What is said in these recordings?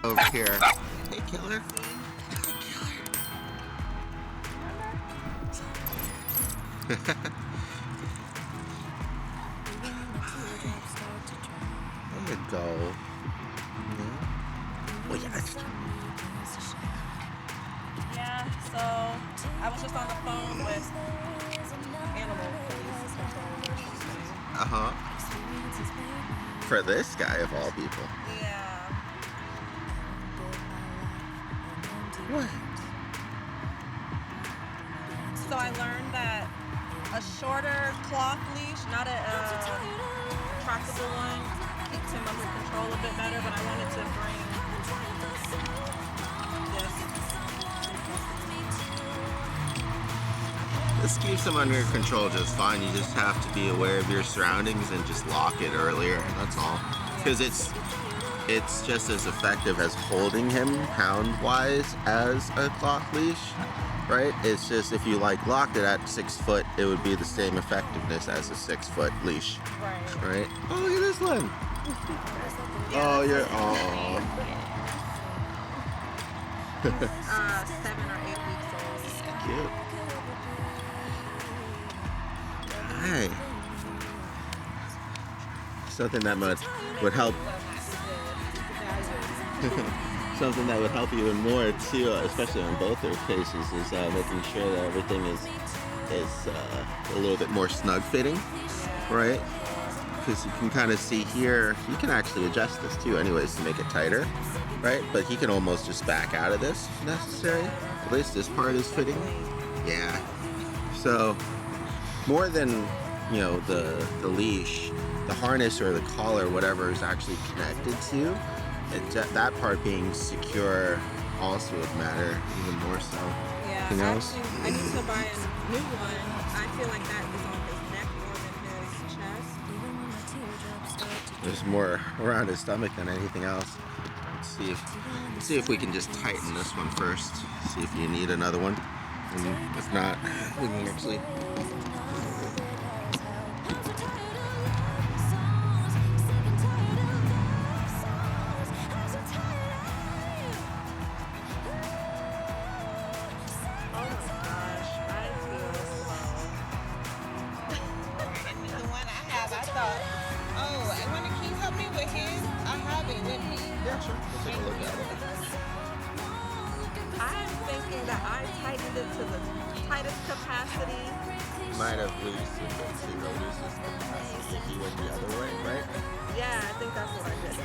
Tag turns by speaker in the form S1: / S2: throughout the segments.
S1: over here. Hey, killer. There you go. Yeah. Oh, yes.
S2: Yeah, so I was just on the phone with animal police controllers.
S1: Uh-huh. For this guy, of all people.
S2: Yeah.
S1: What?
S2: So I learned that a shorter cloth leash, not a trackable one, keeps him under control a bit better, but I wanted to bring this.
S1: This keeps him under control just fine. You just have to be aware of your surroundings and just lock it earlier. That's all. Because it's just as effective as holding him hound-wise as a cloth leash, right? It's just if you like locked it at 6 foot, it would be the same effectiveness as a 6 foot leash, right? Oh, look at this one. Oh, you're
S2: 7 or 8 weeks old.
S1: Cute. Hey. Something that would help. Something that would help even more too, especially in both their cases, is making sure that everything is a little bit more snug fitting, right? Because you can kind of see here, you can actually adjust this too anyways to make it tighter, right? But he can almost just back out of this if necessary. At least this part is fitting. Yeah. So more than, you know, the leash, the harness or the collar, whatever is actually connected to, that part being secure also would matter even more so.
S2: Yeah,
S1: Anything else?
S2: actually, I need to buy a new one. I feel like that is on his neck more than his chest.
S1: There's more around his stomach than anything else. Let's see if we can just tighten this one first. See if you need another one. And if not, we can actually. Yeah, sure. We'll take a look at it.
S2: I'm thinking that I tightened it to the tightest capacity.
S1: Might have loosened it to the loosest capacity if you went the other way, right?
S2: Yeah, I think that's what I did.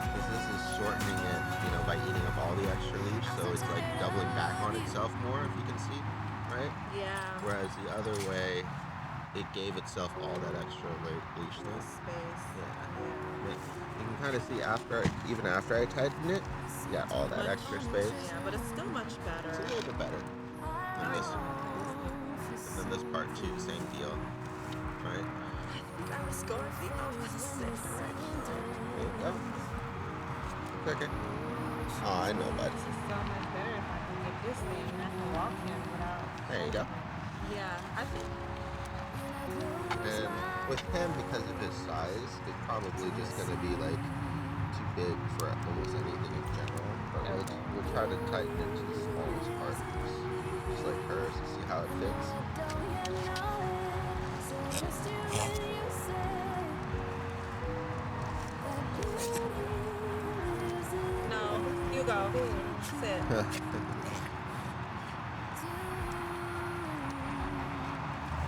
S1: Because this is shortening it, you know, by eating up all the extra leash, so it's like doubling back on itself more, if you can see, right?
S2: Yeah.
S1: Whereas the other way, it gave itself all that extra leash there.
S2: Space.
S1: Yeah. You can kind of see even after I tightened it, you got all that extra space.
S2: Yeah, but it's still much better.
S1: It's a little bit better than this. And then this part too, same deal, right?
S2: That was going the opposite direction.
S1: There you go. Okay. Oh, I know, bud.
S2: This is so much better if I can get this thing and I can walk him without.
S1: There you go.
S2: Yeah, I think.
S1: And with him, because of his size, it's probably just going to be like too big for almost anything in general. But we'll try to tighten it to the smallest parts, just like hers, to see how it fits.
S2: No, Hugo, sit.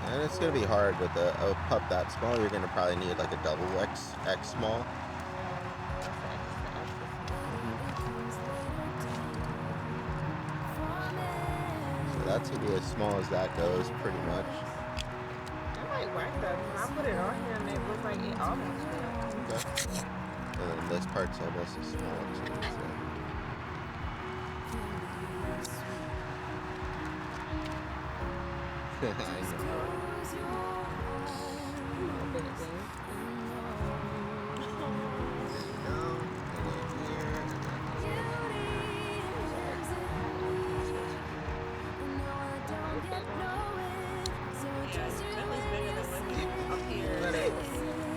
S1: And it's going to be hard with a pup that small. You're going to probably need like a double X small. So that's going to be as small as that goes, pretty much.
S2: That might work though. I put it on here and it looks like it almost fits.
S1: Okay. And then this part's almost as small too. So. I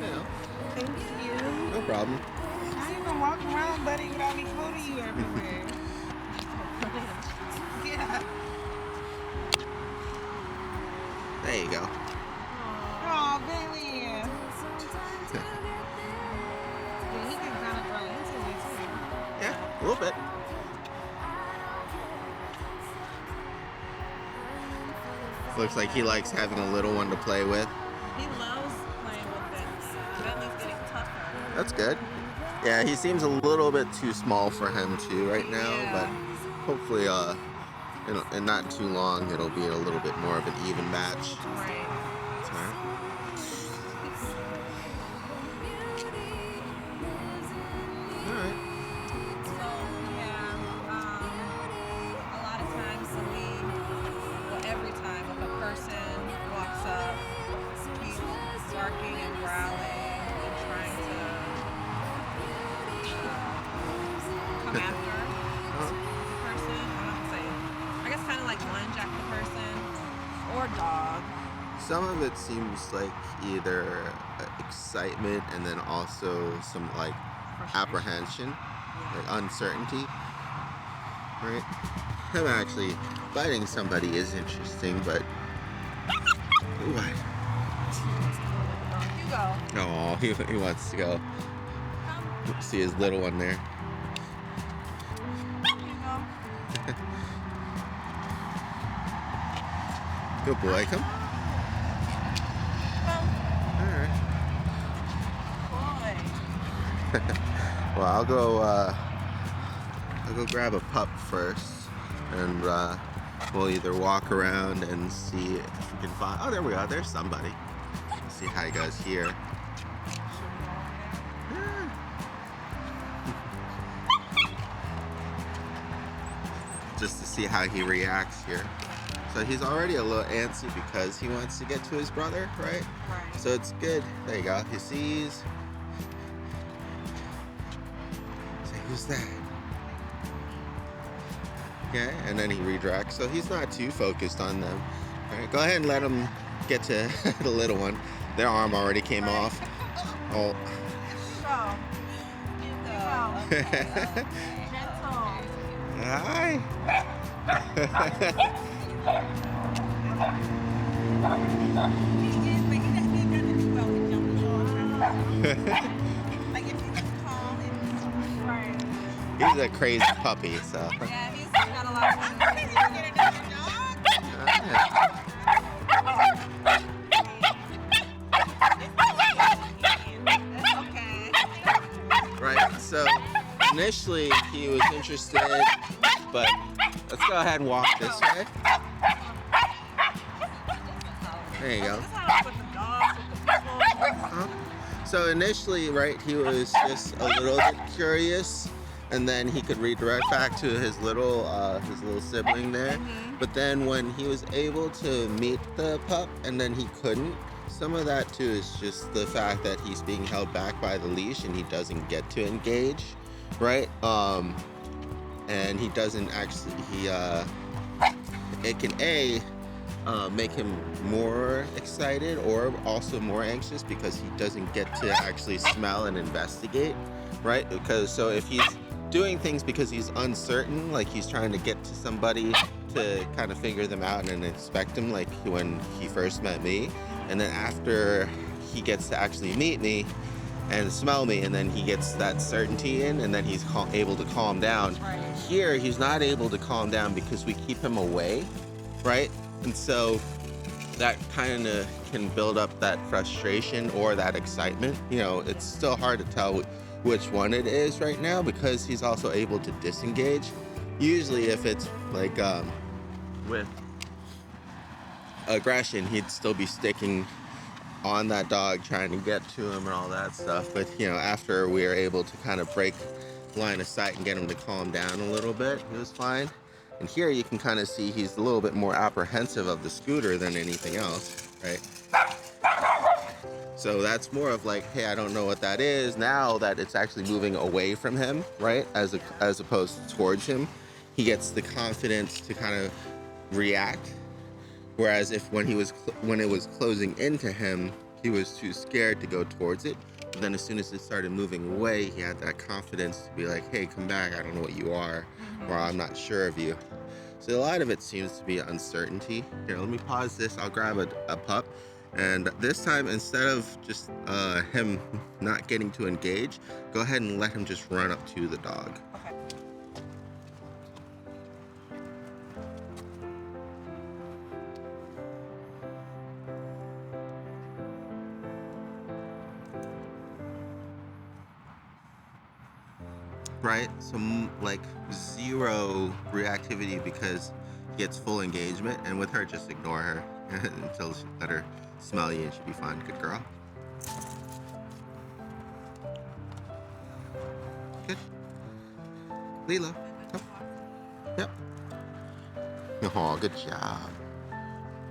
S1: know.
S2: Thank you.
S1: No problem.
S3: can walk around, buddy, without me holding you everywhere. Yeah.
S1: There you go.
S3: Oh, Billy. Yeah, he can kind of grow into it too.
S1: Yeah, a little bit. Looks like he likes having a little one to play with.
S2: He loves playing with it. Bentley's getting tougher.
S1: That's good. Yeah, he seems a little bit too small for him too right now,
S2: Yeah.
S1: but hopefully, in not too long, it'll be a little bit more of an even match.
S2: Right.
S1: That's all right. All right.
S2: So, yeah, a lot of times every time if a person walks up, he's barking and growling and trying to come after the person. I don't say, I guess kind of like lunge at the person or dog.
S1: Some of it seems like either excitement and then also some like apprehension, like uncertainty, right? Him actually biting somebody is interesting, but what?
S2: Hugo,
S1: Oh, he wants to go.
S2: come.
S1: See his little one there.
S2: Hugo.
S1: Good boy, come. All right.
S2: Boy.
S1: Well, I'll go grab a pup first, and we'll either walk around and see if we can find. Oh, there we are. There's somebody. Let's see how he goes here. Just to see how he reacts here. So he's already a little antsy because he wants to get to his brother, right?
S2: Right.
S1: So it's good. There you go. He sees. Say, who's that? Okay, and then he redirects. So he's not too focused on them. All right, go ahead and let him get to the little one. Their arm already came off. Oh.
S2: Gentle.
S1: Hi. He's a crazy puppy, so.
S2: Yeah, he's got a lot of It's okay.
S1: Right, so initially he was interested, but let's go ahead and walk this way. There you go.
S2: This is how it's with the dogs, with the people.
S1: So initially, right, he was just a little bit curious, and then he could redirect back to his little sibling there. But then when he was able to meet the pup, and then he couldn't, some of that too is just the fact that he's being held back by the leash and he doesn't get to engage, right? And he doesn't actually, it can make him more excited or also more anxious because he doesn't get to actually smell and investigate, right? Because so if he's doing things because he's uncertain, like he's trying to get to somebody to kind of figure them out and inspect them, like when he first met me, and then after he gets to actually meet me and smell me, and then he gets that certainty in, and then he's able to calm down. Here, he's not able to calm down because we keep him away, right? And so that kind of can build up that frustration or that excitement. You know, it's still hard to tell which one it is right now because he's also able to disengage. Usually if it's like with aggression, he'd still be sticking on that dog trying to get to him and all that stuff. But, you know, after we were able to kind of break line of sight and get him to calm down a little bit, it was fine. And here you can kind of see he's a little bit more apprehensive of the scooter than anything else, right? So that's more of like, hey, I don't know what that is. Now that it's actually moving away from him, right? As opposed to towards him, he gets the confidence to kind of react. Whereas when it was closing into him, he was too scared to go towards it. But then as soon as it started moving away, he had that confidence to be like, hey, come back, I don't know what you are, or I'm not sure of you. So a lot of it seems to be uncertainty. Here, let me pause this. I'll grab a pup. And this time, instead of just him not getting to engage, go ahead and let him just run up to the dog.
S2: Okay.
S1: Right? So like zero reactivity because he gets full engagement, and with her, just ignore her until she let her smell you and she'll be fine. Good girl. Good. Lilo, come. Yep. Oh, good job.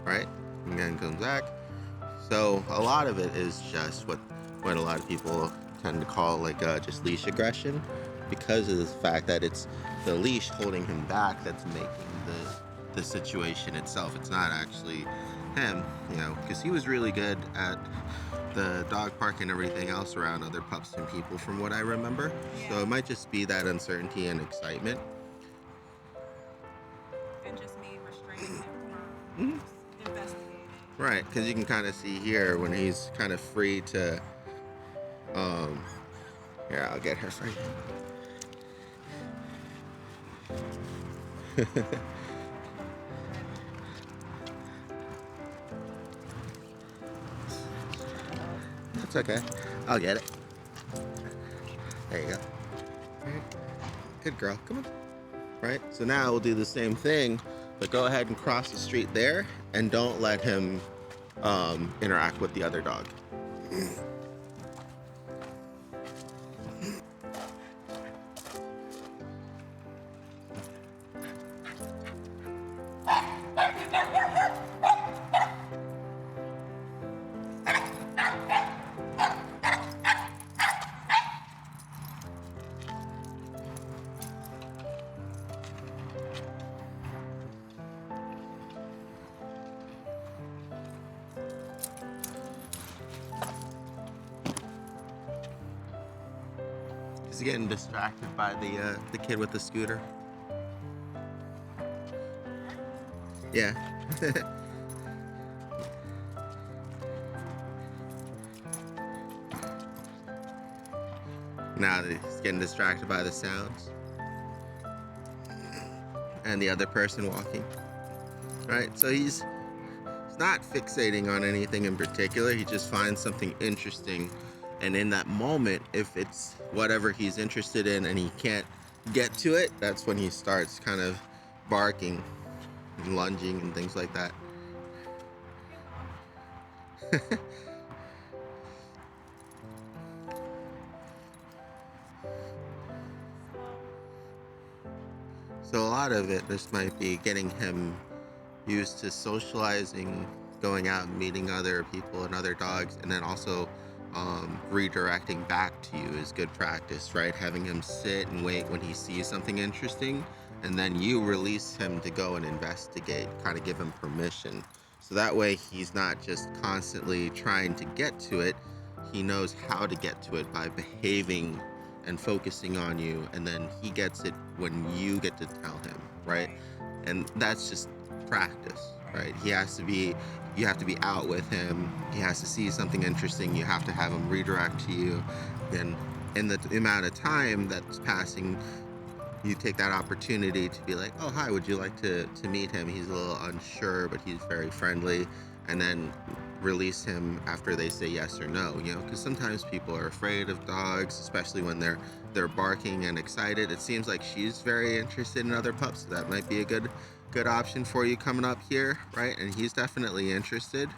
S1: Right? And then comes back. So a lot of it is just what a lot of people tend to call like just leash aggression, because of the fact that it's the leash holding him back that's making the situation itself. It's not actually him, you know, because he was really good at the dog park and everything else around other pups and people from what I remember.
S2: Yeah.
S1: So it might just be that uncertainty and excitement.
S2: And just me restraining him
S1: Mhm.
S2: from investigating.
S1: Right, because you can kind of see here when he's kind of free to, here, I'll get her for you. That's okay. I'll get it. There you go. Right. Good girl. Come on. Right? So now we'll do the same thing, but go ahead and cross the street there and don't let him interact with the other dog. He's getting distracted by the kid with the scooter. Yeah. Now that he's getting distracted by the sounds and the other person walking. Right? So he's not fixating on anything in particular. He just finds something interesting, and in that moment, if it's whatever he's interested in and he can't get to it, that's when he starts kind of barking and lunging and things like that. So a lot of it, this might be getting him used to socializing, going out and meeting other people and other dogs, and then also redirecting back to you is good practice, right? Having him sit and wait when he sees something interesting, and then you release him to go and investigate, kind of give him permission. So that way he's not just constantly trying to get to it, he knows how to get to it by behaving and focusing on you, and then he gets it when you get to tell him, right? And that's just practice, right? You have to be out with him. He has to see something interesting. You have to have him redirect to you. And in the amount of time that's passing, you take that opportunity to be like, oh, hi, would you like to meet him? He's a little unsure, but he's very friendly. And then release him after they say yes or no, you know, because sometimes people are afraid of dogs, especially when they're barking and excited. It seems like she's very interested in other pups, so that might be a good option for you coming up here, right? And he's definitely interested,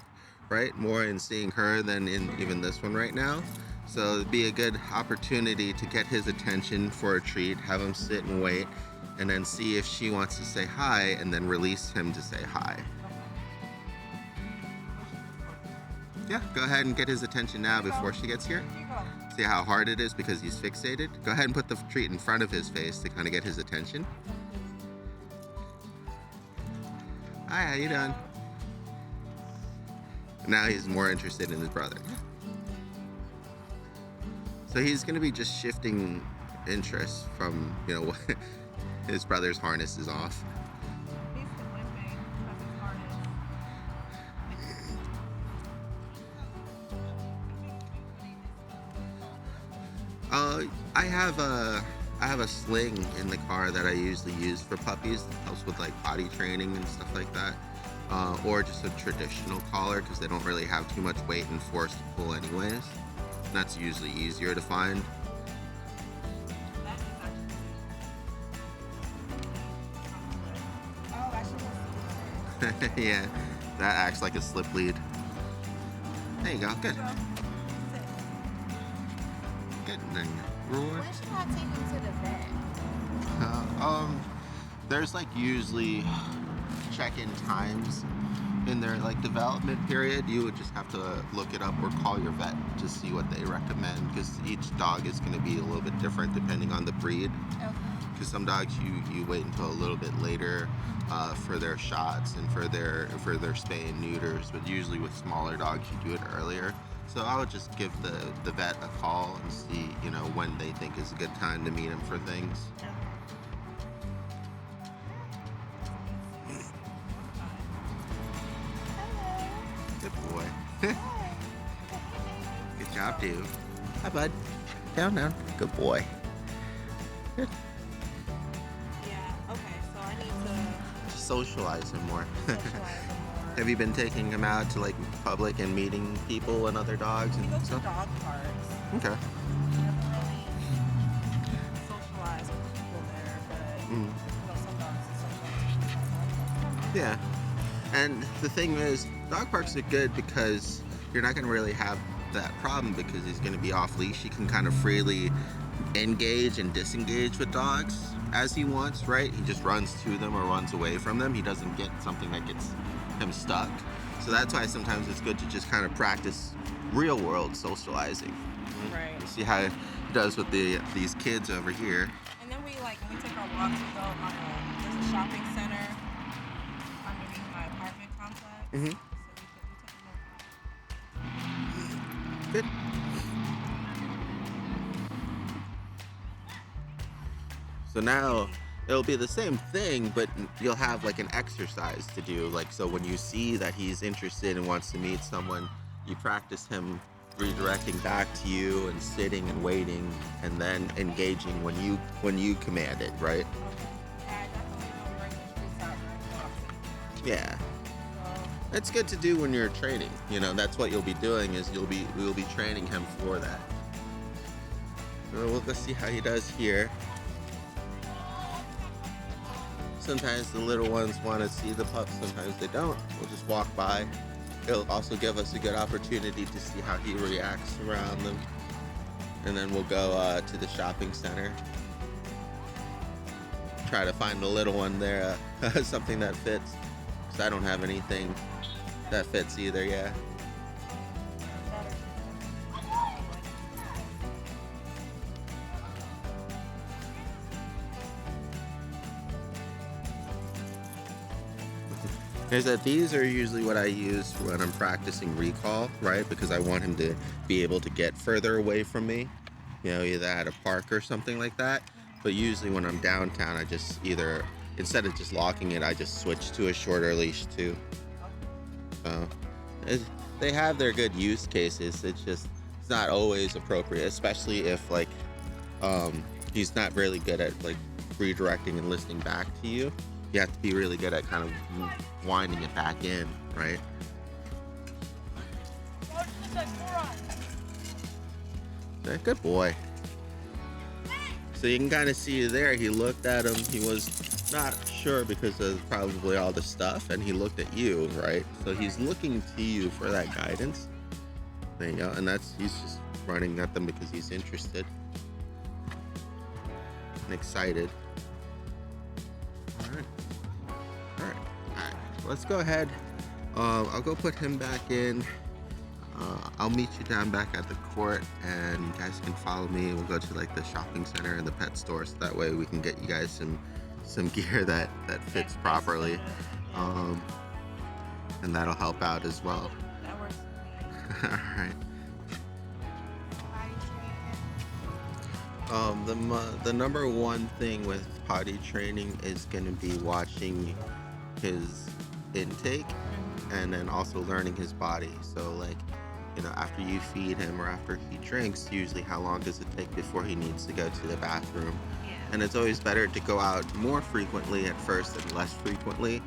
S1: right? More in seeing her than in even this one right now. So it'd be a good opportunity to get his attention for a treat, have him sit and wait, and then see if she wants to say hi, and then release him to say hi. Yeah, go ahead and get his attention now before she gets here. See how hard it is because he's fixated? Go ahead and put the treat in front of his face to kind of get his attention. Hi, how you doing? Now he's more interested in his brother. So he's going to be just shifting interest from, his brother's harness is off.
S2: He's limping because his harness.
S1: I have a sling in the car that I usually use for puppies. It helps with like potty training and stuff like that. Or just a traditional collar because they don't really have too much weight and force to pull anyways. And that's usually easier to find.
S2: Oh, I should
S1: Yeah, that acts like a slip lead. There you go, good. Good, and then Roar.
S3: When should I take him to the vet?
S1: There's like usually check-in times in their like development period. You would just have to look it up or call your vet to see what they recommend because each dog is going to be a little bit different depending on the breed.
S2: Okay.
S1: Because some dogs you wait until a little bit later for their shots and for their spay and neuters, but usually with smaller dogs you do it earlier. So I would just give the vet a call and see when they think is a good time to meet him for things. Good boy. Good job, dude. Hi, bud. Down. Good boy. Good.
S2: Yeah, okay, so I need to
S1: Socialize him more.
S2: socialize him more.
S1: Have you been taking him out to like public and meeting people and other dogs
S2: We
S1: and
S2: go to
S1: stuff?
S2: dog parks.
S1: Okay.
S2: Never really socialize with people there, but some dogs socialize.
S1: Yeah. And the thing is, dog parks are good because you're not going to really have that problem because he's going to be off leash. He can kind of freely engage and disengage with dogs as he wants, right? He just runs to them or runs away from them. He doesn't get something that gets him stuck. So that's why sometimes it's good to just kind of practice real world socializing.
S2: Right.
S1: You see how he does with these kids over here.
S2: And then when we take our walks, we go on there's a shopping center underneath my apartment complex.
S1: Mhm.
S2: So we took them
S1: Good. So now it'll be the same thing, but you'll have like an exercise to do. Like, so when you see that he's interested and wants to meet someone, you practice him redirecting back to you and sitting and waiting and then engaging when you command it, right?
S2: Yeah, I definitely don't bring the streets out very often.
S1: Yeah.
S2: So
S1: It's good to do when you're training. That's what you'll be doing is we'll be training him for that. So we'll go see how he does here. Sometimes the little ones want to see the pups, sometimes they don't. We'll just walk by. It'll also give us a good opportunity to see how he reacts around them. And then we'll go to the shopping center. Try to find the little one there, something that fits. Because I don't have anything that fits either, yeah. Is that these are usually what I use when I'm practicing recall, right? Because I want him to be able to get further away from me, either at a park or something like that. But usually when I'm downtown, I just instead of just locking it, I just switch to a shorter leash too. So they have their good use cases. It's not always appropriate, especially if he's not really good at like redirecting and listening back to you. You have to be really good at kind of winding it back in, right? Okay, good boy. So you can kind of see there, he looked at him, he was not sure because of probably all the stuff, and he looked at you, right? So he's looking to you for that guidance. There you go, and he's just running at them because he's interested and excited. Alright, let's go ahead. I'll go put him back in. I'll meet you down back at the court and you guys can follow me. We'll go to like the shopping center and the pet store so that way we can get you guys some gear that fits properly. And that'll help out as well.
S2: that works for me.
S1: Alright. The number one thing with potty training is going to be watching his intake and then also learning his body. So like, after you feed him or after he drinks, usually how long does it take before he needs to go to the bathroom?
S2: Yeah.
S1: And it's always better to go out more frequently at first and less frequently.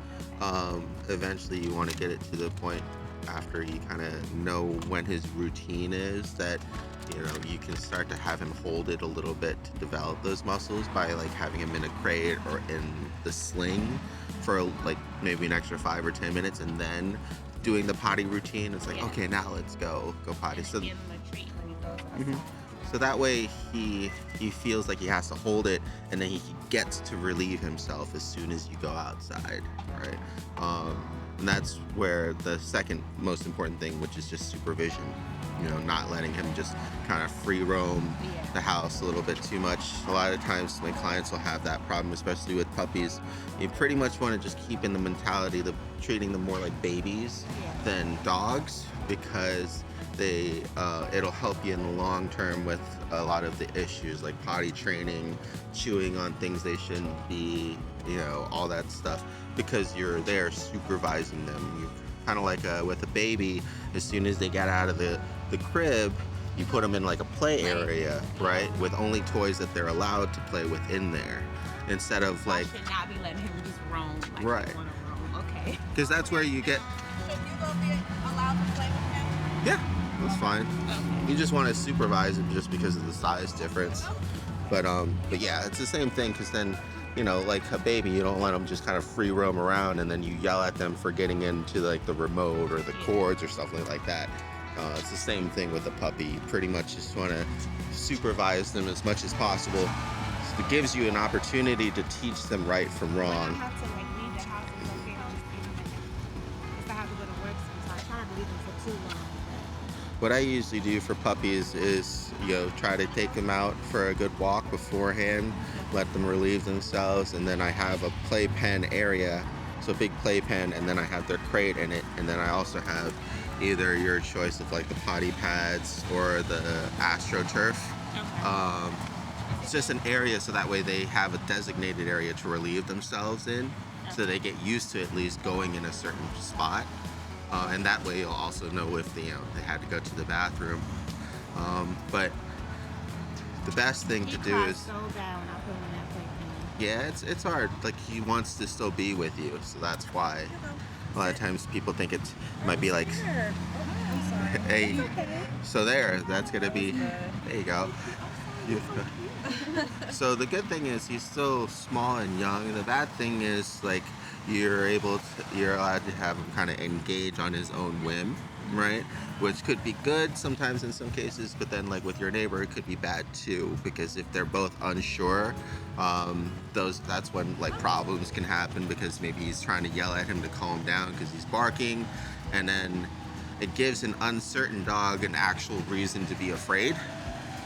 S1: Eventually you want to get it to the point after you kind of know when his routine is that you can start to have him hold it a little bit to develop those muscles by like having him in a crate or in the sling for like maybe an extra 5 or 10 minutes and then doing the potty routine. It's like, okay, now let's go potty. So
S3: Give him a treat when he goes outside.
S1: so that way he feels like he has to hold it and then he gets to relieve himself as soon as you go outside, right? And that's where the second most important thing, which is just supervision, not letting him just kind of free roam the house a little bit too much. A lot of times my clients will have that problem, especially with puppies. You pretty much want to just keep in the mentality of treating them more like babies than dogs, because it'll help you in the long term with a lot of the issues like potty training, chewing on things they shouldn't be, all that stuff, because you're there supervising them. You kind of like with a baby, as soon as they get out of the crib, you put them in like a play area, right, with only toys that they're allowed to play with in there, instead of like,
S3: I should not be letting him just roam like
S1: right,
S3: he want to roam. Okay.
S1: because that's where you get,
S2: Should Hugo be allowed to play with him?
S1: yeah, that's fine. You just want to supervise him just because of the size difference. But yeah, it's the same thing, because then, like a baby, you don't let them just kind of free roam around and then you yell at them for getting into like the remote or the cords or stuff like that. It's the same thing with a puppy. You pretty much just want to supervise them as much as possible. It gives you an opportunity to teach them right from
S3: When I
S1: wrong.
S3: have to like leave the house and go feed him, if I have to go to work sometimes, I try not to leave him for too long.
S1: What I usually do for puppies is, try to take them out for a good walk beforehand, let them relieve themselves, and then I have a playpen area, so a big playpen, and then I have their crate in it, and then I also have either your choice of like the potty pads or the AstroTurf. It's just an area so that way they have a designated area to relieve themselves in, so they get used to at least going in a certain spot. And that way you'll also know if they had to go to the bathroom. But the best thing to do is,
S3: so bad when I put him in that playpen.
S1: yeah, it's hard. Like, he wants to still be with you, so that's why a lot of times people think it might be like,
S2: I'm sorry.
S1: hey, so that's gonna be, there you go. So the good thing is he's still small and young. The bad thing is, like, you're allowed to have him kind of engage on his own whim, right? Which could be good sometimes in some cases, but then like with your neighbor, it could be bad too, because if they're both unsure, that's when like problems can happen, because maybe he's trying to yell at him to calm down because he's barking, and then it gives an uncertain dog an actual reason to be afraid,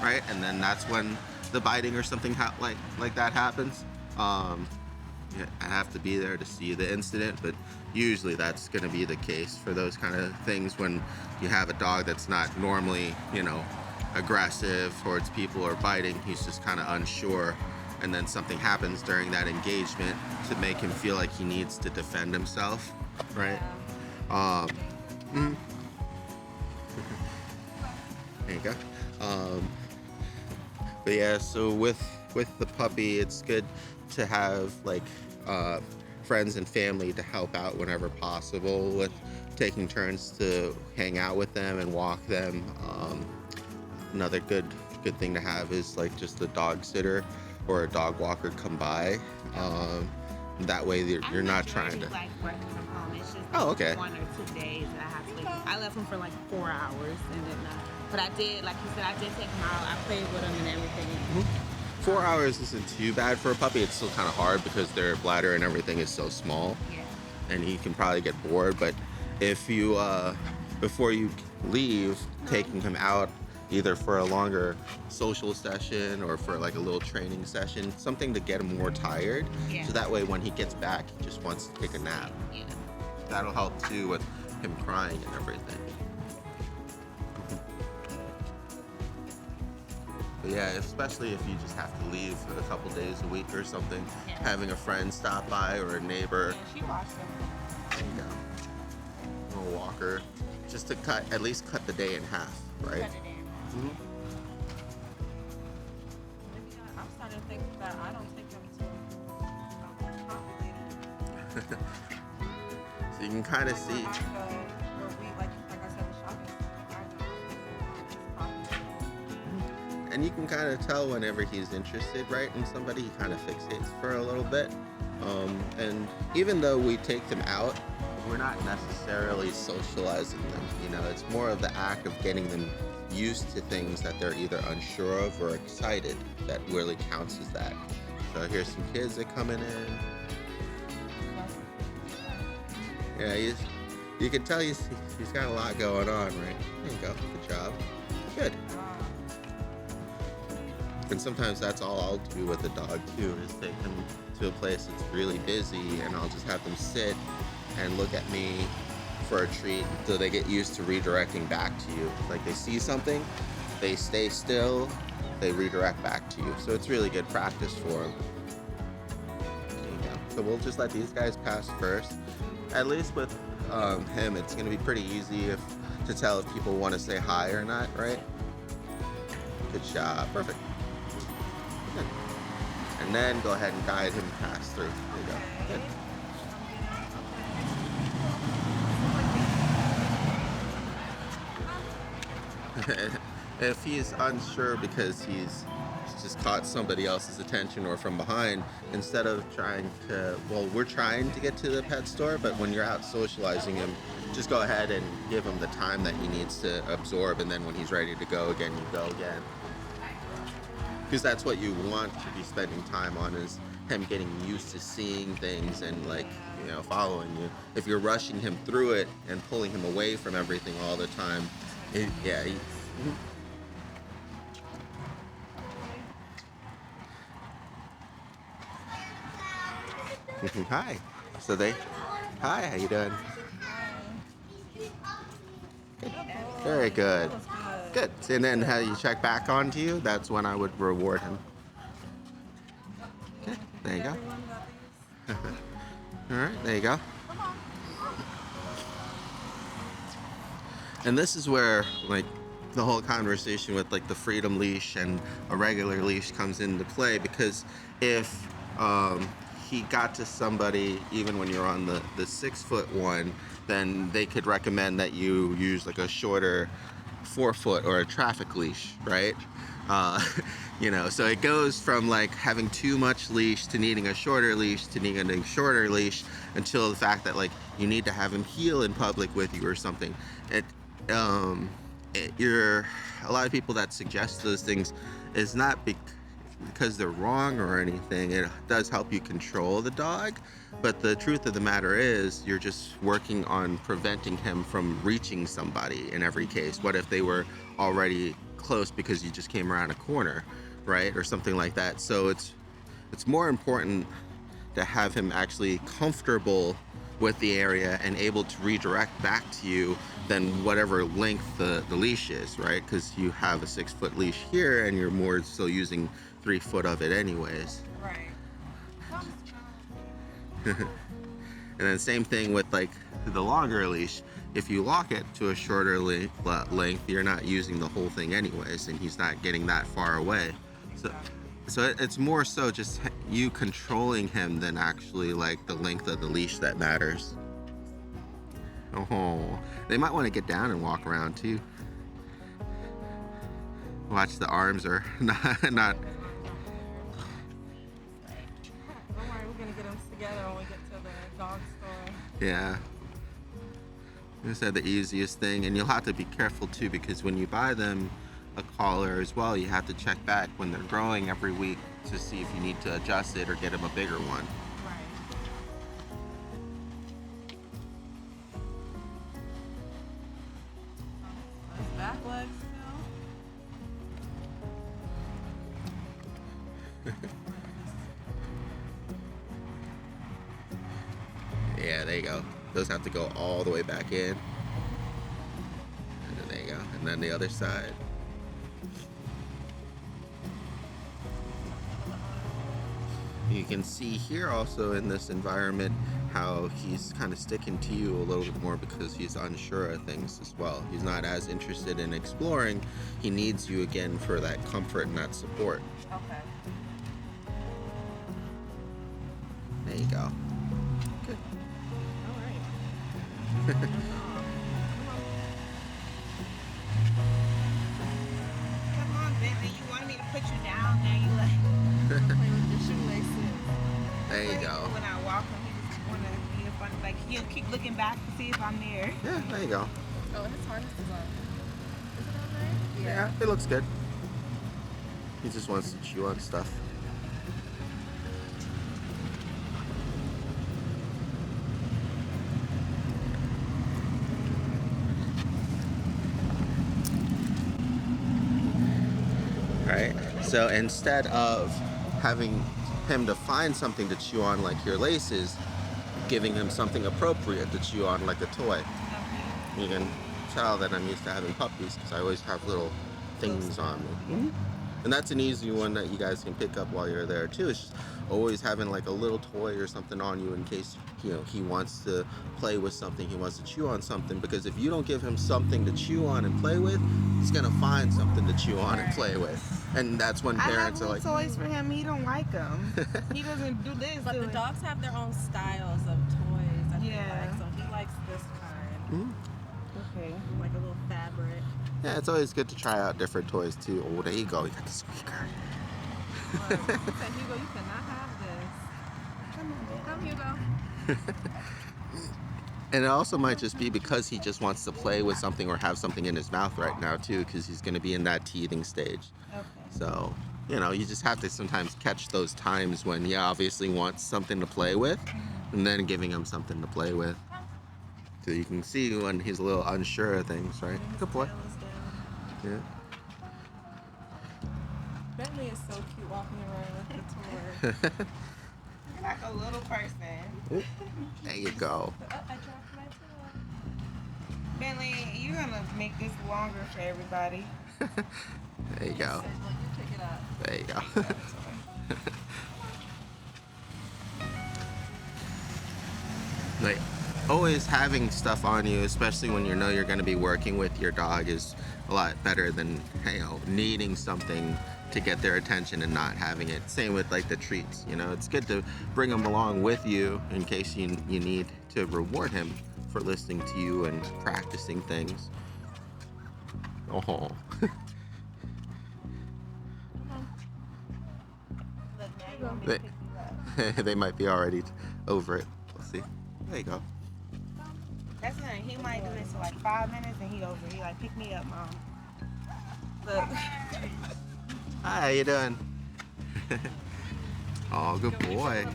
S1: right? And then that's when the biting or something like that happens. Yeah, I have to be there to see the incident, but usually that's going to be the case for those kind of things when you have a dog that's not normally, aggressive towards people or biting. He's just kind of unsure, and then something happens during that engagement to make him feel like he needs to defend himself, right? There you go. But yeah, so with the puppy, it's good to have like friends and family to help out whenever possible with taking turns to hang out with them and walk them. Another good thing to have is like just a dog sitter or a dog walker come by. That way you're not trying to.
S3: Like working from home. It's just
S1: okay.
S3: 1 or 2 days that I have to leave. I left him for like 4 hours, and then but I did, like you said, I did take him out. I played with him and everything.
S1: 4 hours isn't too bad for a puppy. It's still kind of hard because their bladder and everything is so small, and he can probably get bored. But if you, before you leave, taking him out either for a longer social session or for like a little training session, something to get him more tired, so that way when he gets back, he just wants to take a nap. That'll help too with him crying and everything. But Yeah, especially if you just have to leave a couple days a week or something,
S3: Yeah.
S1: having a friend stop by or a neighbor,
S3: Yeah, she washed them.
S1: you know, a walker, just to at least cut the day in half, right?
S3: Cut it in.
S1: Mhm.
S2: Maybe I'm starting to think that I don't take them to populated.
S1: So you can kind of
S2: Like
S1: see.
S2: where I go, where we like I said, the shopping center. I go, it's populated.
S1: And you can kind of tell whenever he's interested, right, in somebody, he kind of fixates for a little bit. And even though we take them out, we're not necessarily socializing them. You know, it's more of the act of getting them used to things that they're either unsure of or excited that really counts as that. So here's some kids that coming in. Yeah, you can tell he's got a lot going on, right? There you go. Good job. Good. And sometimes that's all I'll do with the dog too, is take them to a place that's really busy and I'll just have them sit and look at me for a treat until they get used to redirecting back to you. Like they see something, they stay still, they redirect back to you. So it's really good practice for them. There you go. So we'll just let these guys pass first. At least with him, it's gonna be pretty easy to tell if people want to say hi or not, right? Good job. Perfect. Good. And then go ahead and guide him pass through. There you go. Good. If he's unsure because he's just caught somebody else's attention or from behind, instead of trying to, well, we're trying to get to the pet store, but when you're out socializing him, just go ahead and give him the time that he needs to absorb, and then when he's ready to go again, you go again. Because that's what you want to be spending time on, is him getting used to seeing things and, like, you know, following you. If you're rushing him through it and pulling him away from everything all the time, Hi. So hi, how you doing? Very good. Good. And then how you check back onto you, that's when I would reward him. Okay, there you go. All right, there you go. And this is where, like, the whole conversation with, like, the freedom leash and a regular leash comes into play, because if he got to somebody, even when you're on the 6-foot one, then they could recommend that you use like a shorter 4-foot or a traffic leash, right? You know, so it goes from like having too much leash to needing a shorter leash to needing a shorter leash, until the fact that, like, you need to have him heel in public with you or something. You're a lot of people that suggest those things is not because they're wrong or anything. It does help you control the dog, but the truth of the matter is you're just working on preventing him from reaching somebody in every case. What if they were already close because you just came around a corner, right, or something like that? So it's more important to have him actually comfortable with the area and able to redirect back to you than whatever length the leash is, right? Because you have a 6-foot leash here and you're more so using 3 foot of it anyways.
S2: Right.
S1: And then same thing with like the longer leash. If you lock it to a shorter length, you're not using the whole thing anyways, and he's not getting that far away. So it's more so just you controlling him than actually like the length of the leash that matters. Oh, they might want to get down and walk around too. Watch, the arms are not.
S2: Don't worry, we're gonna get them together when we get to the dog store.
S1: Yeah. I said the easiest thing, and you'll have to be careful too, because when you buy them a collar as well, you have to check back when they're growing every week to see if you need to adjust it or get them a bigger one.
S2: Right. Those back legs
S1: Yeah, there you go. Those have to go all the way back in. And then there you go. And then the other side. You can see here also in this environment how he's kind of sticking to you a little bit more because he's unsure of things as well. He's not as interested in exploring. He needs you again for that comfort and that support.
S2: Okay.
S1: There you go. Good.
S2: All right.
S3: Come on, Bentley. You wanted me to put you down. Now you like.
S2: Play with your shoelaces.
S1: There you go.
S3: When I walk him, he just want to be in front. Like he'll keep looking back to see if I'm there.
S1: Yeah, there you go.
S2: Oh, his harness is on. Is it on there?
S1: Yeah, it looks good. He just wants to chew on stuff. Right? So instead of having him to find something to chew on like your laces, giving him something appropriate to chew on like a toy. You can tell that I'm used to having puppies because I always have little things on me. And that's an easy one that you guys can pick up while you're there too. It's just always having like a little toy or something on you in case, you know, he wants to play with something, he wants to chew on something, because if you don't give him something to chew on and play with, he's gonna find something to chew on and play with. And that's when parents
S3: I
S1: are
S3: have
S1: like,
S3: toys for him. He don't like them. He doesn't do this.
S2: But
S3: do
S2: the
S3: it.
S2: dogs have their own styles of toys. I feel
S3: Yeah.
S2: like. So he likes this kind,
S3: Okay.
S2: like a little fabric.
S1: yeah, it's always good to try out different toys too. Oh, there you go, you got the squeaker.
S2: He said, Hugo, you cannot have this. Come, Hugo.
S1: And it also might just be because he just wants to play with something or have something in his mouth right now too, because he's going to be in that teething stage.
S3: Okay.
S1: So, you know, you just have to sometimes catch those times when he obviously wants something to play with, and then giving him something to play with. So you can see when he's a little unsure of things, right? Good boy. Yeah.
S2: Bentley is so cute walking around with the toy.
S3: You're like a little person.
S1: There you go.
S2: Oh, I dropped my toy.
S3: Bentley, you're gonna make this longer for everybody.
S1: There you go.
S2: Pick it up.
S1: There you go. Like, always having stuff on you, especially when you know you're going to be working with your dog, is a lot better than, you know, needing something to get their attention and not having it. Same with like the treats, you know, it's good to bring them along with you in case you need to reward him for listening to you and practicing things. Oh.
S3: Look, now you want me to
S1: They-
S3: pick you up.
S1: They might be already over it. We'll see. There you go.
S3: That's nothing. He might do this for like 5 minutes and he over. He like, pick me up, mom. Look.
S1: Hi, how you doing? Oh, good boy.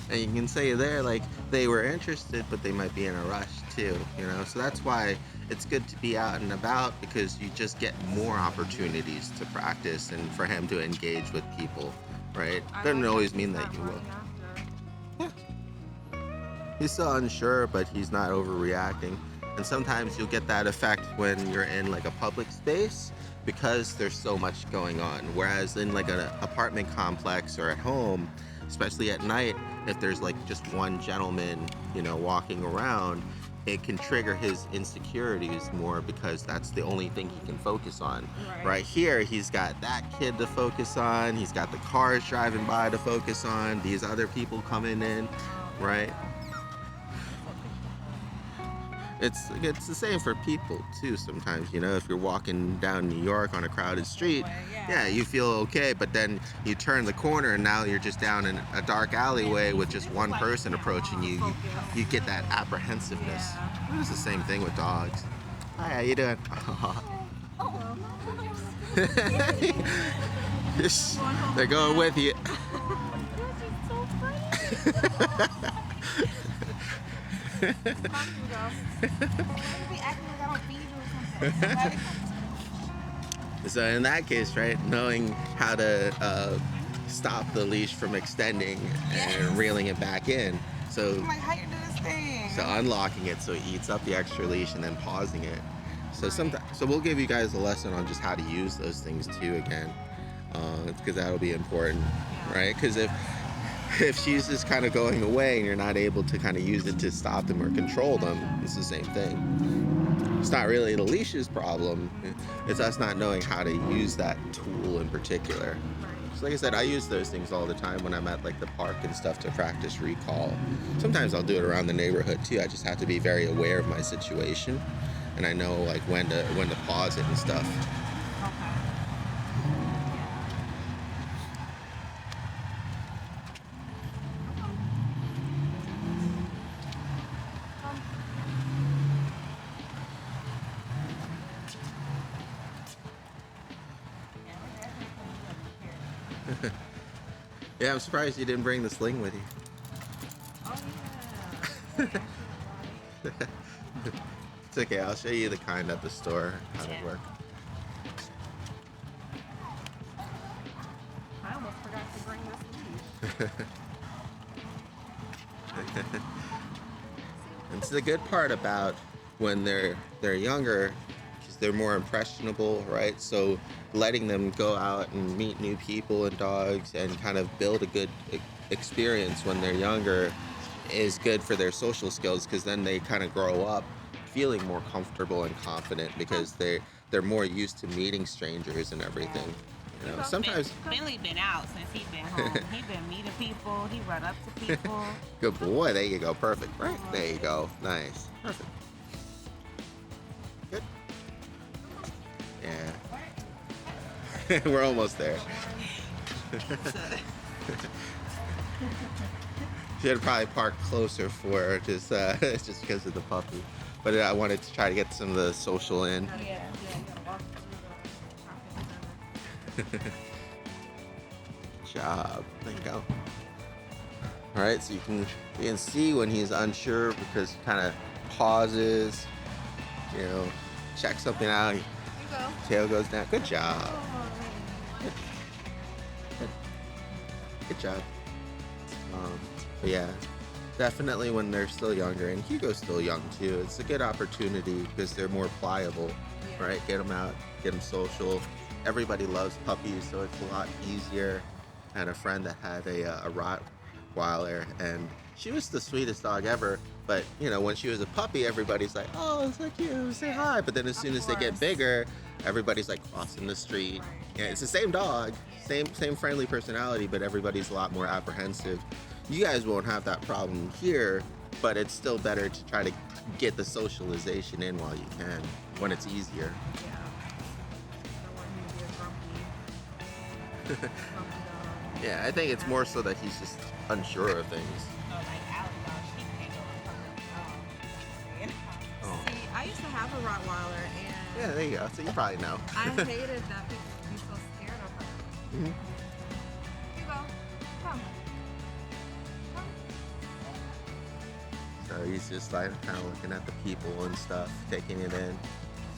S1: And you can say there, like, they were interested, but they might be in a rush too, you know? So that's why it's good to be out and about, because you just get more opportunities to practice and for him to engage with people, right? Doesn't always mean that you will. He's still unsure, but he's not overreacting. And sometimes you'll get that effect when you're in like a public space because there's so much going on. Whereas in like an apartment complex or at home, especially at night, if there's like just one gentleman, you know, walking around, it can trigger his insecurities more because that's the only thing he can focus on. Right here, he's got that kid to focus on, he's got the cars driving by to focus on, these other people coming in, right? It's the same for people too sometimes, you know, if you're walking down New York on a crowded street, yeah, you feel okay, but then you turn the corner and now you're just down in a dark alleyway with just one person approaching you. You get that apprehensiveness. It's the same thing with dogs. Hi, how you doing? They're going with you. So in that case, right, knowing how to stop the leash from extending and reeling it back in. So,
S3: I'm like, how you do this thing?
S1: so unlocking it so it eats up the extra leash and then pausing it. So sometimes, so we'll give you guys a lesson on just how to use those things too again. because that'll be important, right? Because if she's just kind of going away and you're not able to kind of use it to stop them or control them, it's the same thing. It's not really the leash's problem. It's us not knowing how to use that tool in particular. So like I said, I use those things all the time when I'm at like the park and stuff to practice recall. Sometimes I'll do it around the neighborhood too. I just have to be very aware of my situation, and I know like when to pause it and stuff. Yeah, I'm surprised you didn't bring the sling with you.
S2: Oh,
S1: It's okay, I'll show you the kind at the store, how
S3: Yeah.
S1: it works.
S2: I almost forgot to bring this leash.
S1: And so the good part about when they're younger is they're more impressionable, right? So letting them go out and meet new people and dogs and kind of build a good experience when they're younger is good for their social skills, because then they kind of grow up feeling more comfortable and confident because they're more used to meeting strangers and everything. You know, sometimes
S3: Finley been out since he been home. He been meeting people. He run up to people.
S1: good boy. There you go. Perfect. Right. There you go. Nice. Perfect. Good. Yeah. We're almost there. Should have probably parked closer for her, just because of the puppy. But I wanted to try to get some of the social in.
S2: Yeah, you gotta walk through the shopping center.
S1: Good job. There you go. All right, so you can see when he's unsure because he kind of pauses, you know, checks something out.
S2: You go.
S1: Tail goes down. Good job. Good job. But yeah, definitely when they're still younger, and Hugo's still young too, it's a good opportunity because they're more pliable,
S2: Yeah.
S1: right? Get them out, get them social. Everybody loves puppies, so it's a lot easier. I had a friend that had a Rottweiler, and she was the sweetest dog ever. But you know, when she was a puppy, everybody's like, "Oh, it's so cute, say hi." But then as soon as they get bigger, everybody's like crossing the street. Yeah, it's the same dog, same friendly personality, but everybody's a lot more apprehensive. You guys won't have that problem here, but it's still better to try to get the socialization in while you can, when it's easier.
S2: Yeah. I don't want him to be a grumpy dog.
S1: Yeah, I think it's more so that he's just unsure of things.
S3: So like Alex, she can't go in front of
S1: Oh.
S2: See, I used to have a Rottweiler, and
S1: Yeah, there you go. So you probably know.
S2: I hated that people would be so scared of her.
S1: Mhm.
S2: Hugo, come. Come.
S1: So he's just like kind of looking at the people and stuff, taking it in.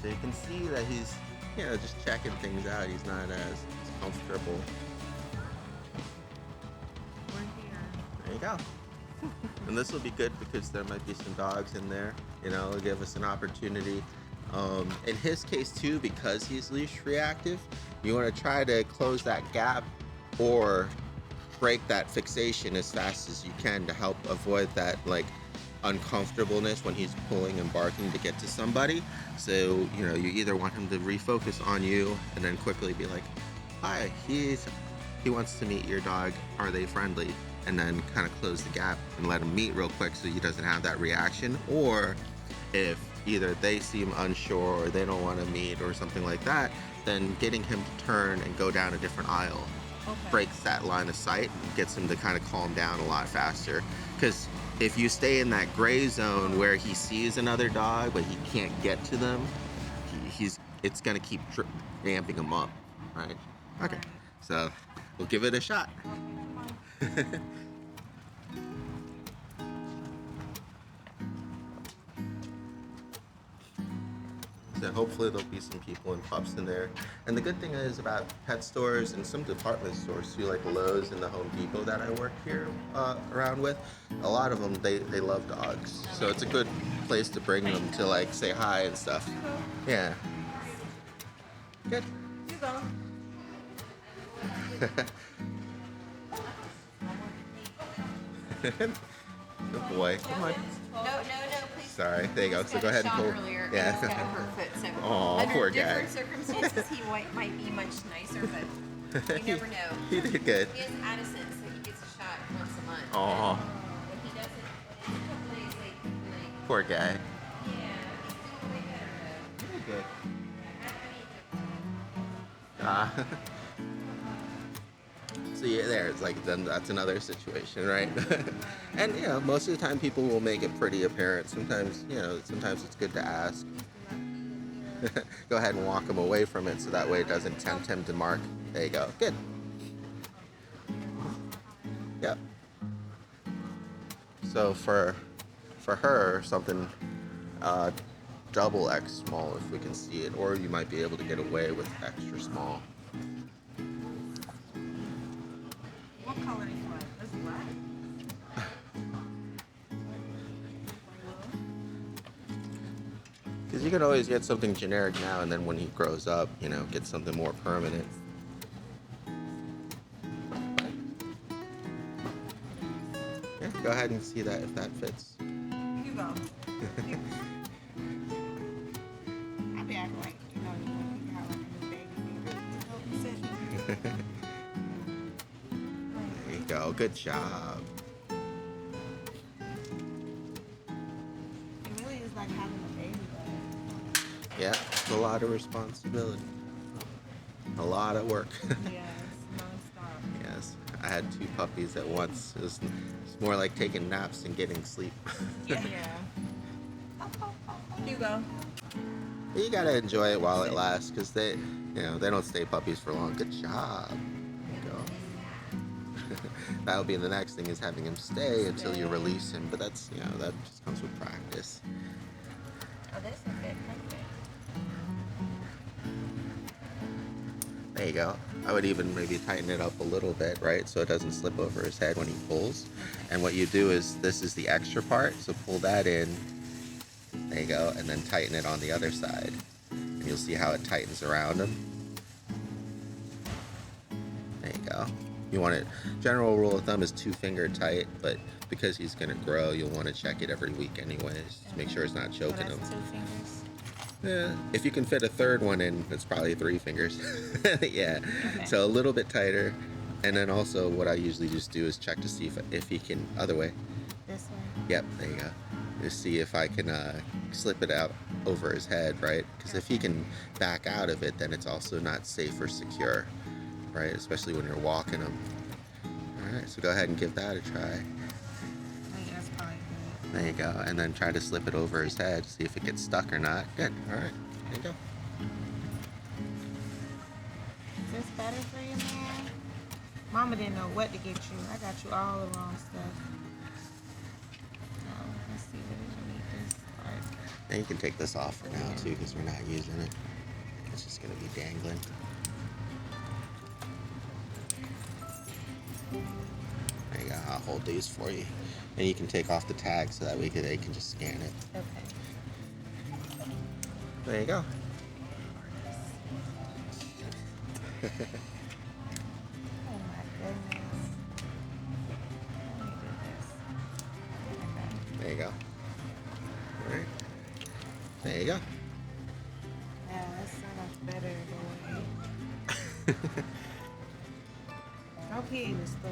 S1: So you can see that he's, you know, just checking things out. He's not as comfortable.
S2: We're here.
S1: There you go. And this will be good because there might be some dogs in there. You know, it'll give us an opportunity. In his case too, because he's leash reactive, you want to try to close that gap or break that fixation as fast as you can to help avoid that like uncomfortableness when he's pulling and barking to get to somebody. So, you know, you either want him to refocus on you and then quickly be like, "Hi, he wants to meet your dog. Are they friendly?" And then kind of close the gap and let him meet real quick so he doesn't have that reaction. Or if either they seem unsure or they don't want to meet or something like that, then getting him to turn and go down a different aisle
S2: Okay.
S1: breaks that line of sight and gets him to kind of calm down a lot faster. Because if you stay in that gray zone where he sees another dog but he can't get to them, it's gonna keep ramping him up, right? Okay, so we'll give it a shot. So hopefully there'll be some people and pups in there. And the good thing is about pet stores and some department stores too, like Lowe's and the Home Depot that I work here around with, a lot of them, they love dogs. So it's a good place to bring them to like say hi and stuff. Yeah. Good.
S2: Hugo.
S1: Good boy. Come on.
S2: No, please.
S1: Sorry. There you go. So go ahead and pull.
S2: Earlier,
S1: Yeah.
S2: and it's got a hurt foot, so
S1: Aw,
S2: under
S1: poor
S2: different
S1: guy.
S2: circumstances, he might be much nicer, but you never know.
S1: He did good.
S2: He has Addison, so he gets a shot once a month.
S1: Aw,
S2: If he doesn't, it's a couple days late.
S1: poor guy.
S2: Yeah, he's doing way better though.
S1: Good.
S2: I
S1: So yeah, there it's like then that's another situation, right? And you know, most of the time people will make it pretty apparent. Sometimes, you know, sometimes it's good to ask. Go ahead and walk him away from it so that way it doesn't tempt him to mark. There you go. Good. Yep. So for her, something double X small if we can see it, or you might be able to get away with extra small.
S3: What color is black? That's black.
S1: Because you can always get something generic now, and then when he grows up, you know, get something more permanent. Yeah, go ahead and see that if that fits.
S3: Hugo. I be acting like, you know, you got like a new baby.
S1: There you go. Good job.
S3: It really is like having a baby, but
S1: Yeah, it's a lot of responsibility. A lot of work.
S3: yeah, it's non-stop.
S1: Yes, I had 2 puppies at once. It's more like taking naps and getting sleep.
S3: Yeah. Hugo.
S1: You gotta enjoy it while it lasts, because they don't stay puppies for long. Good job. There you go. That'll be the next thing, is having him stay until you release him. But that's, you know, that just comes with practice.
S2: Oh, this is good.
S1: There you go. I would even maybe tighten it up a little bit, right? So it doesn't slip over his head when he pulls. And what you do is, this is the extra part, so pull that in. There you go. And then tighten it on the other side. And you'll see how it tightens around him. There you go. You want it, general rule of thumb is 2-finger tight, but because he's gonna grow, you'll want to check it every week anyways. Just make sure it's not choking him.
S3: 2 fingers.
S1: Yeah, if you can fit a third one in, it's probably 3 fingers. Yeah,
S3: Okay.
S1: so a little bit tighter. And then also what I usually just do is check to see if he can, other way.
S3: This way.
S1: Yep, there you go. Just see if I can slip it out over his head, right? Because if he can back out of it, then it's also not safe or secure, right? Especially when you're walking him. All right, so go ahead and give that a try.
S3: I think that's probably good.
S1: There you go. And then try to slip it over his head, see if it gets stuck or not. Good, all right, there you go.
S3: Is this better for you, man? Mama didn't know what to get you. I got you all the wrong stuff. Oh, let's see what is underneath this part.
S1: And you can take this off for now too, because we're not using it. It's just gonna be dangling. There you go. I'll hold these for you, and you can take off the tag so that way they can just scan it.
S3: Okay.
S1: There you go.
S3: Oh my goodness. Let me do this. Okay.
S1: There you go. All right. There you go.
S3: Yeah, that's so much better than I'll pee in the store now.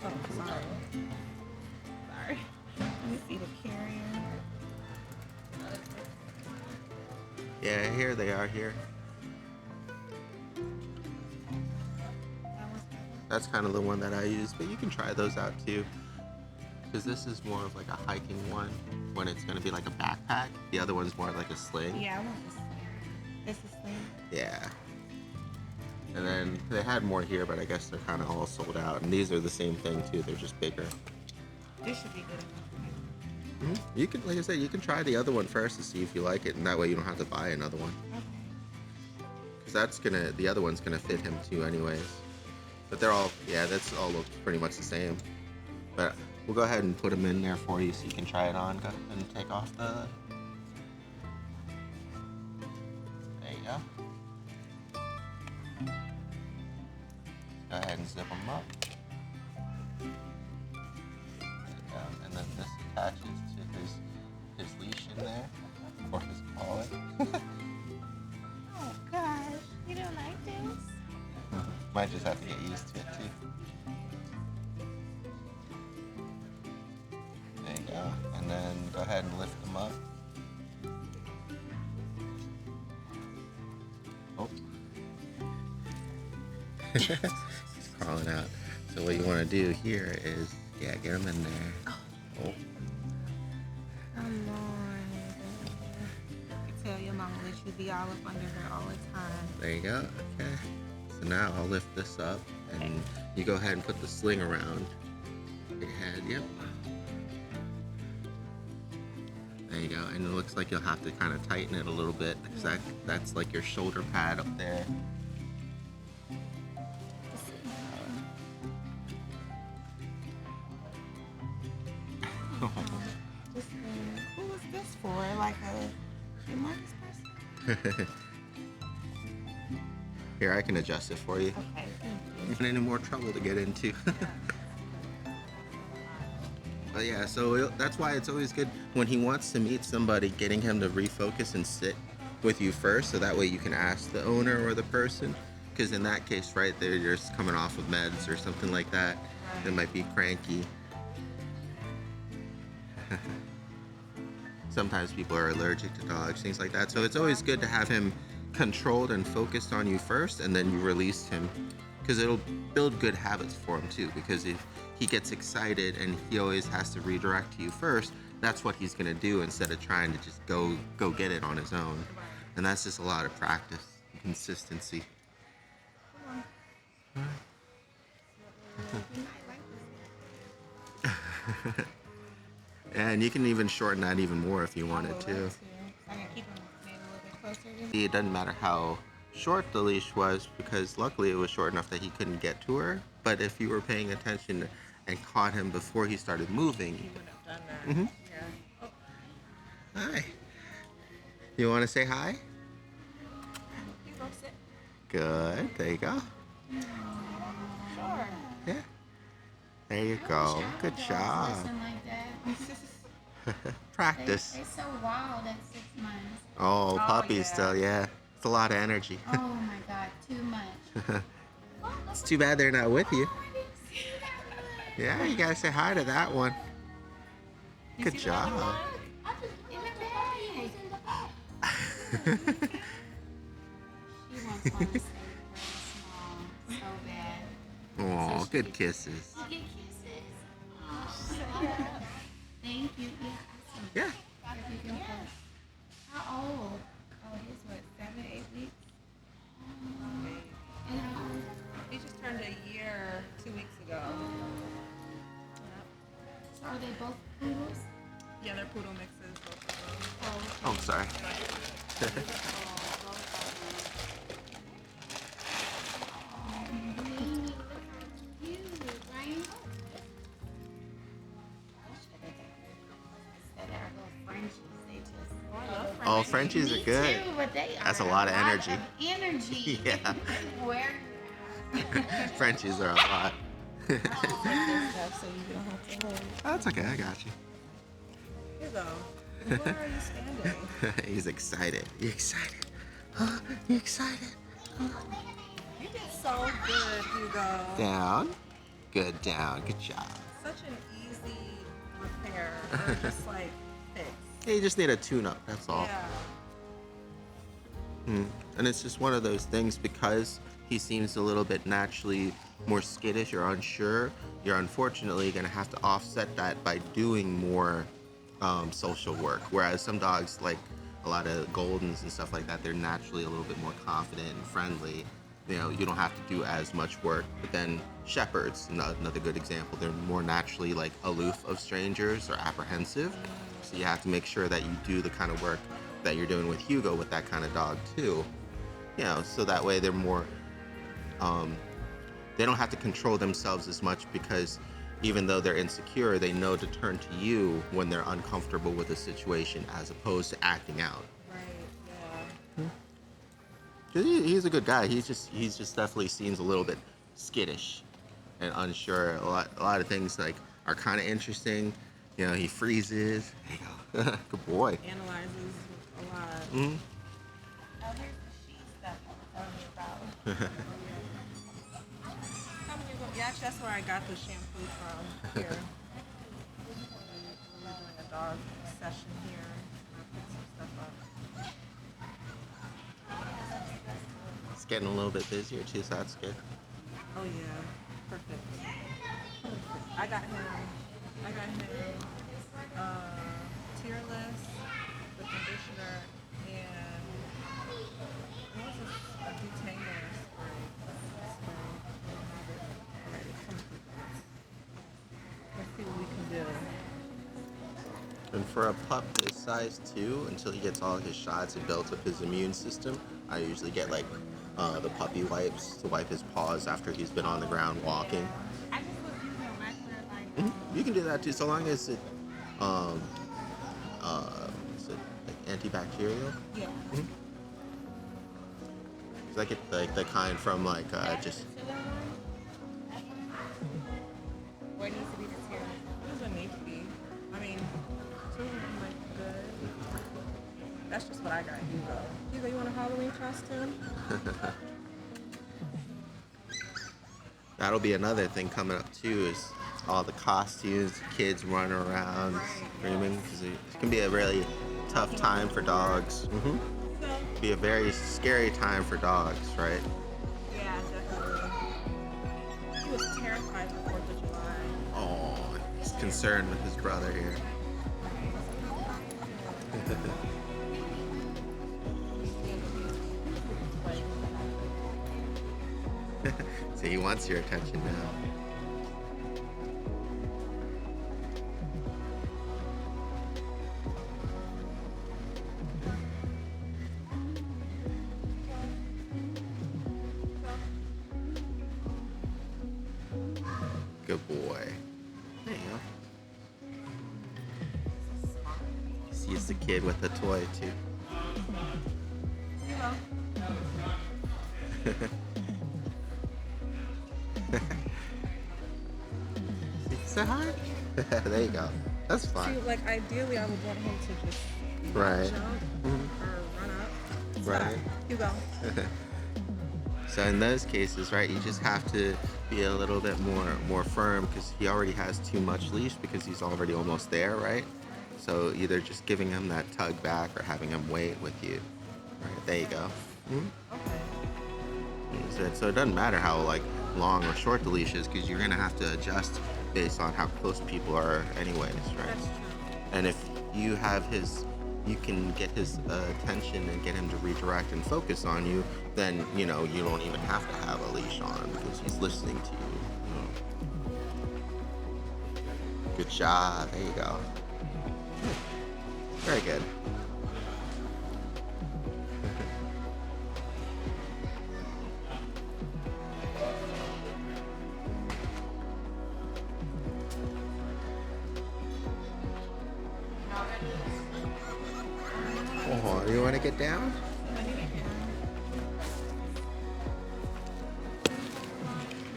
S3: Oh, sorry. Sorry. Let me see the carrier.
S1: Yeah, here they are here.
S3: That was
S1: That's kind of the one that I use, but you can try those out too. Because this is more of like a hiking one, when it's going to be like a backpack. The other one's more like a sling.
S3: yeah, I want this sling. This is sling.
S1: Yeah. And then they had more here, but I guess they're kind of all sold out. And these are the same thing too. They're just bigger.
S3: This should be good enough.
S1: You can, like I said, you can try the other one first to see if you like it, and that way you don't have to buy another one.
S3: Okay.
S1: Because the other one's gonna fit him too, anyways. But they're all, yeah, that's all looks pretty much the same. But We'll go ahead and put him in there for you so you can try it on. Go ahead and take off the... There you go. Go ahead and zip him up. And then this attaches to his leash in there, or his collar.
S3: Oh gosh, you don't like this?
S1: Might just have to get used to it too. There you go. And then go ahead and lift them up. Oh. He's crawling out. So what you want to do here is, yeah, get him in there. Oh.
S3: Come on. You tell your mama let you be all up under her all the time.
S1: There you go. Okay. So now I'll lift this up, and you go ahead and put the sling around your head. Yep. There you go. And it looks like you'll have to kind of tighten it a little bit, because that's like your shoulder pad up there.
S3: Who was this for? Like a humongous person?
S1: Here, I can adjust it for you.
S3: Okay, thank you.
S1: Even any more trouble to get into. But yeah, so that's why it's always good when he wants to meet somebody, getting him to refocus and sit with you first, so that way you can ask the owner or the person, because in that case, right there, you're just coming off of meds or something like that. They might be cranky. Sometimes people are allergic to dogs, things like that. So it's always good to have him controlled and focused on you first, and then you release him, because it'll build good habits for him too. Because if he gets excited and he always has to redirect to you first, that's what he's gonna do instead of trying to just go get it on his own. And that's just a lot of practice and consistency. And you can even shorten that even more if you wanted to.
S3: I can keep him maybe a little bit closer to
S1: It doesn't matter how short the leash was, because luckily it was short enough that he couldn't get to her. But if you were paying attention and caught him before he started moving,
S2: He wouldn't have done that.
S1: Mhm.
S2: Yeah. Oh,
S1: Hi. You want to say hi?
S3: you go sit.
S1: Good. There you go.
S3: Sure.
S1: Yeah. There you go. Good job.
S4: Listen like that.
S1: Practice.
S4: They're so wild at 6 months.
S1: Oh, puppies
S2: yeah.
S1: still, yeah. It's a lot of energy.
S4: Oh my God, too much.
S1: It's too bad they're not with you.
S4: Oh, I didn't see that.
S1: Yeah, you gotta say hi to that one. Good job.
S4: In the bag. She wants one to stay very small, so bad.
S1: Oh, good kisses.
S4: You get kisses. Oh, thank you. Yeah.
S1: Yeah.
S4: How old?
S2: oh, he's what, 7, 8 weeks?
S4: And how old?
S2: He just turned a year 2 weeks ago. Yep.
S4: So are they both poodles?
S2: Yeah, they're poodle mixes, both of them.
S4: Oh,
S1: Oh, sorry. Oh, Frenchies are good. That's a lot of energy.
S4: Energy.
S1: Yeah.
S4: Where?
S1: Frenchies are a lot.
S2: Stuff so you don't have to hold.
S1: That's okay, I got you.
S2: Hugo, where are you standing?
S1: He's excited. You excited? Huh? You excited?
S2: You did so good, Hugo.
S1: Down. Good down. Good job.
S2: Such an easy repair, or just like fix.
S1: Yeah, you just need a tune-up, that's all.
S2: Yeah.
S1: And it's just one of those things, because he seems a little bit naturally more skittish or unsure, you're unfortunately going to have to offset that by doing more social work. Whereas some dogs, like a lot of Goldens and stuff like that, they're naturally a little bit more confident and friendly. You know, you don't have to do as much work. But then Shepherds, another good example, they're more naturally like aloof of strangers or apprehensive. So you have to make sure that you do the kind of work that you're doing with Hugo with that kind of dog too. You know, so that way they're more, they don't have to control themselves as much, because even though they're insecure, they know to turn to you when they're uncomfortable with a situation as opposed to acting out.
S2: Right. Yeah.
S1: 'Cause he's a good guy. He's just definitely seems a little bit skittish and unsure. A lot of things like are kind of interesting. You know, he freezes. There you go. Good boy.
S2: Analyzes a lot.
S1: Mhm.
S4: Oh, here's the sheet stuff you were telling me about.
S2: How many of them? Yeah, actually, that's where I got the shampoo from. Here. We're doing a dog session here. I picked some stuff up.
S1: It's getting a little bit busier too, so that's good.
S2: Oh yeah, perfect. I got him. Tearless, the conditioner, and what was this? A detainer spray. Alright, it's coming through. Let's see what we can do.
S1: And for a pup this size too, until he gets all his shots and builds up his immune system, I usually get like the puppy wipes to wipe his paws after he's been on the ground walking.
S4: I just was using a regular, like,
S1: You can do that too, so long as it, um, is it like antibacterial?
S2: Yeah.
S1: Cause I get like the kind from like just.
S4: or it needs to be the tear.
S2: It doesn't need to be. I mean, two of them might be good. That's just what I got, Hugo. Hugo, you want a Halloween costume?
S1: That'll be another thing coming up too, is all the costumes, kids running around
S2: Right.
S1: screaming, because it can be a really tough time for dogs.
S2: So,
S1: Be a very scary time for dogs, right?
S2: yeah, definitely. He was terrified of the 4th of July.
S1: Oh, he's concerned with his brother here. So he wants your attention now. Good boy. There you go. Sees the kid with a toy too.
S2: Hugo.
S1: Say hi. There you go. That's
S2: See,
S1: fine.
S2: like, ideally, I would want him to just
S1: Right.
S2: jump or run up.
S1: Right.
S2: Hugo.
S1: So in those cases, right, you just have to be a little bit more firm because he already has too much leash because he's already almost there, right? So either just giving him that tug back or having him wait with you. Right, there you go.
S2: Okay.
S1: So it doesn't matter how like long or short the leash is because you're gonna have to adjust based on how close people are anyways, right?
S2: That's true.
S1: And if you have you can get his attention and get him to redirect and focus on you, then, you know, you don't even have to have a leash on because he's listening to you. Good job. There you go. Very good. Oh, you want to get down?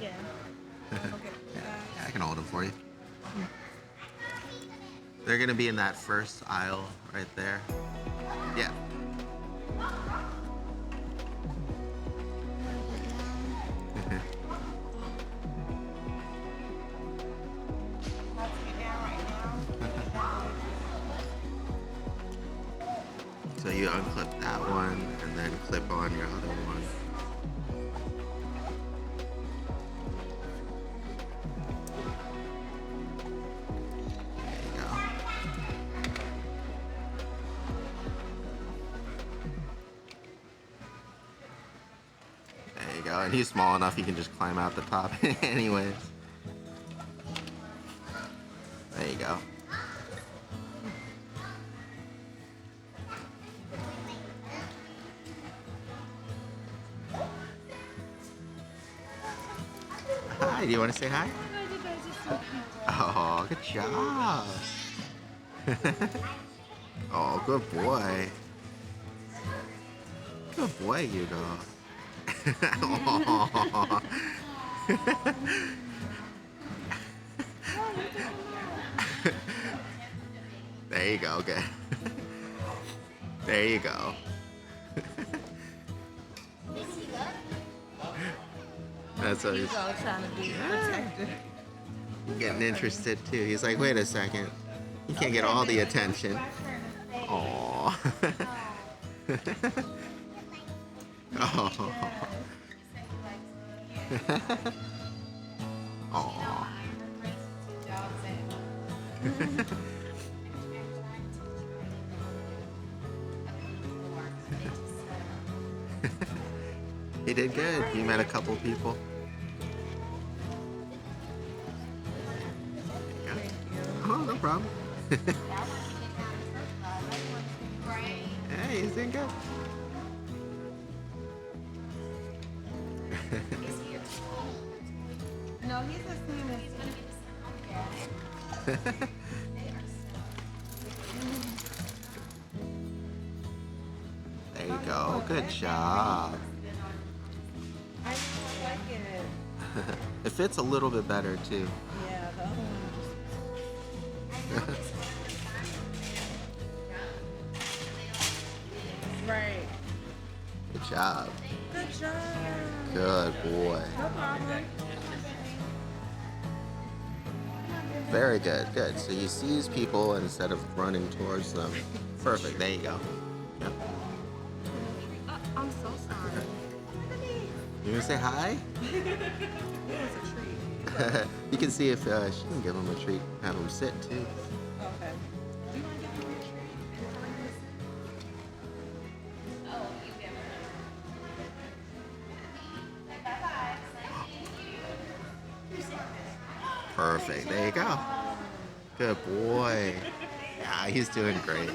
S2: Yeah. Okay.
S1: Yeah, I can hold him for you. They're gonna be in that first aisle right there. Yeah.
S4: Let's get down right now.
S1: So you unclip that one and then clip on your other one. There you go. There you go. And he's small enough he can just climb out the top anyways. There you go. Hi, do you want to say hi?
S4: Oh, you guys are so cute.
S1: Good job. Oh, good boy. Good boy, Hugo. Aw. There you go, good. There you go. That's what he's
S3: Hugo trying to be protected.
S1: getting interested too. He's like, wait a second. You can't get all the attention. Aww. Oh. Aww. He did good. He met a couple people. Yeah. Oh, no problem. Hey, he's doing good.
S3: No, he's a senior.
S1: There you go. Good job.
S2: I just like it.
S1: It fits a little bit better too.
S2: Yeah, the other one. Right.
S1: Good job.
S2: Good job.
S1: Good boy.
S2: No problem.
S1: Very good. Good. So you seize people instead of running towards them. Perfect. There you go. Yep.
S3: I'm so sorry.
S1: You gonna say hi?
S2: It was a treat.
S1: You can see if she can give him a treat. Have him sit too.
S2: Okay.
S1: Perfect. There you go. Good boy. Yeah, he's doing great.